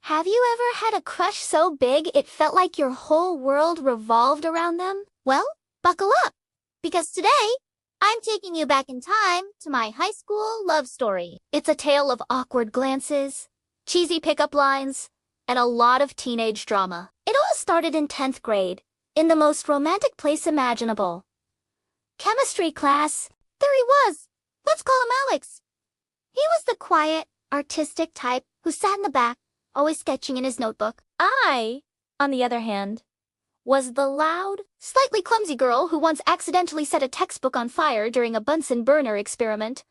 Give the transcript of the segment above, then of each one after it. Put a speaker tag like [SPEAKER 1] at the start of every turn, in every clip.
[SPEAKER 1] Have you ever had a crush so big it felt like your whole world revolved around them? Well, buckle up, because today, I'm taking you back in time to my high school love story. It's a tale of awkward glances, cheesy pickup lines, and a lot of teenage drama. It all started in 10th grade, in the most romantic place imaginable. Chemistry class. There he was. Let's call him Alex. He was the quiet, artistic type who sat in the back, always sketching in his notebook. I, on the other hand, was the loud, slightly clumsy girl who once accidentally set a textbook on fire during a Bunsen burner experiment.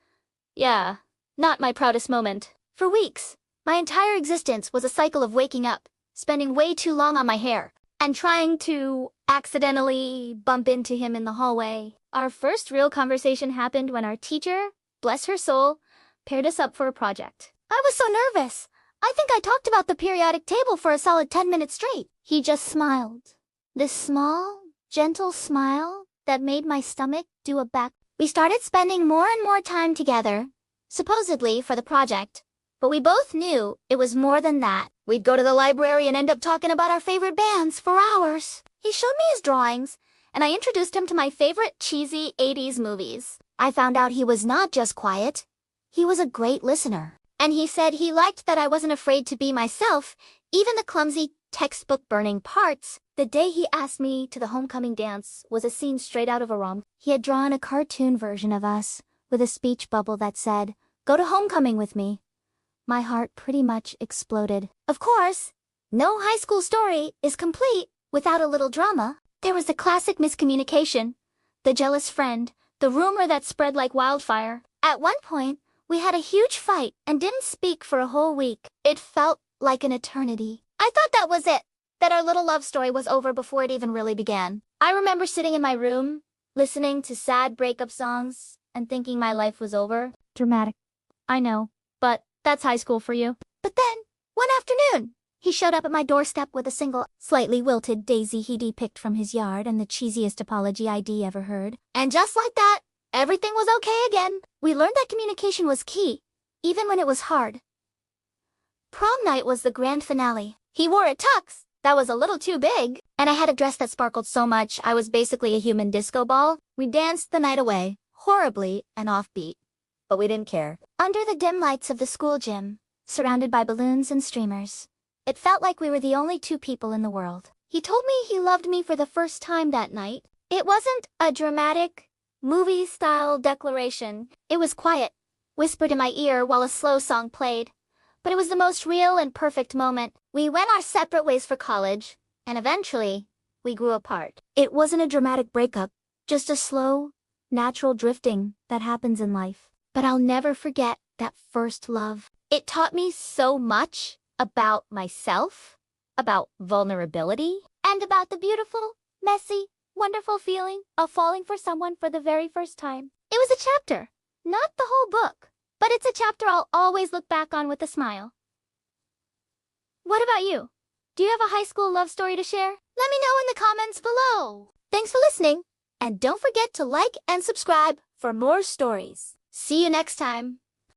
[SPEAKER 1] Yeah, not my proudest moment. For weeks, my entire existence was a cycle of waking up, spending way too long on my hair, and trying to accidentally bump into him in the hallway. Our first real conversation happened when our teacher, bless her soul, paired us up for a project. I was so nervous. I think I talked about the periodic table for a solid 10 minutes straight. He just smiled. This small, gentle smile that made my stomach do a back. We started spending more and more time together, supposedly for the project, but we both knew it was more than that. We'd go to the library and end up talking about our favorite bands for hours. He showed me his drawings, and I introduced him to my favorite cheesy 80s movies. I found out he was not just quiet, he was a great listener. And he said he liked that I wasn't afraid to be myself, even the clumsy textbook-burning parts. The day he asked me to the homecoming dance was a scene straight out of a rom. He had drawn a cartoon version of us, with a speech bubble that said, "Go to homecoming with me." My heart pretty much exploded. Of course, no high school story is complete without a little drama. There was the classic miscommunication, the jealous friend, the rumor that spread like wildfire. At one point, we had a huge fight and didn't speak for a whole week. It felt like an eternity. I thought that was it, that our little love story was over before it even really began. I remember sitting in my room, listening to sad breakup songs, and thinking my life was over. Dramatic. I know, but that's high school for you. But then, one afternoon, he showed up at my doorstep with a single, slightly wilted daisy he'd picked from his yard and the cheesiest apology I'd ever heard. And just like that, everything was okay again. We learned that communication was key, even when it was hard. Prom night was the grand finale. He wore a tux that was a little too big, and I had a dress that sparkled so much I was basically a human disco ball. We danced the night away, horribly and offbeat, but we didn't care. Under the dim lights of the school gym, surrounded by balloons and streamers, it felt like we were the only two people in the world. He told me he loved me for the first time that night. It wasn't a dramatic, movie-style declaration. It was quiet, whispered in my ear while a slow song played. But it was the most real and perfect moment. We went our separate ways for college, and eventually, we grew apart. It wasn't a dramatic breakup, just a slow, natural drifting that happens in life. But I'll never forget that first love. It taught me so much about myself, about vulnerability, and about the beautiful, messy, wonderful feeling of falling for someone for the very first time. It was a chapter, not the whole book, but it's a chapter I'll always look back on with a smile. What about you? Do you have a high school love story to share? Let me know in the comments below. Thanks for listening, and don't forget to like and subscribe for more stories. See you next time.